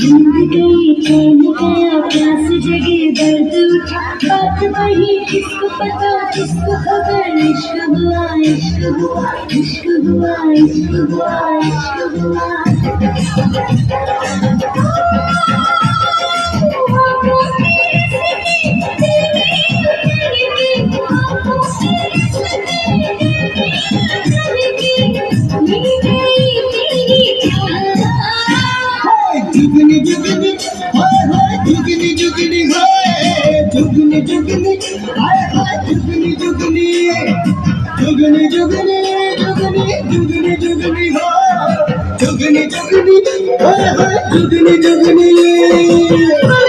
नींद गई चैन गया प्यास जगी दर्द उठा बात वही किसको पता किसको खबर इश्क हुआ इश्क हुआ इश्क हुआ इश्क हुआ इश्क हुआ जुगनी जुगनी हाय हाय जुगनी जुगनी हाय जुगनी जुगनी हाय हाय जुगनी जुगनी जुगनी जुगनी जुगनी जुगनी जुगनी हाय जुगनी जुगनी हाय हाय जुगनी जुगनी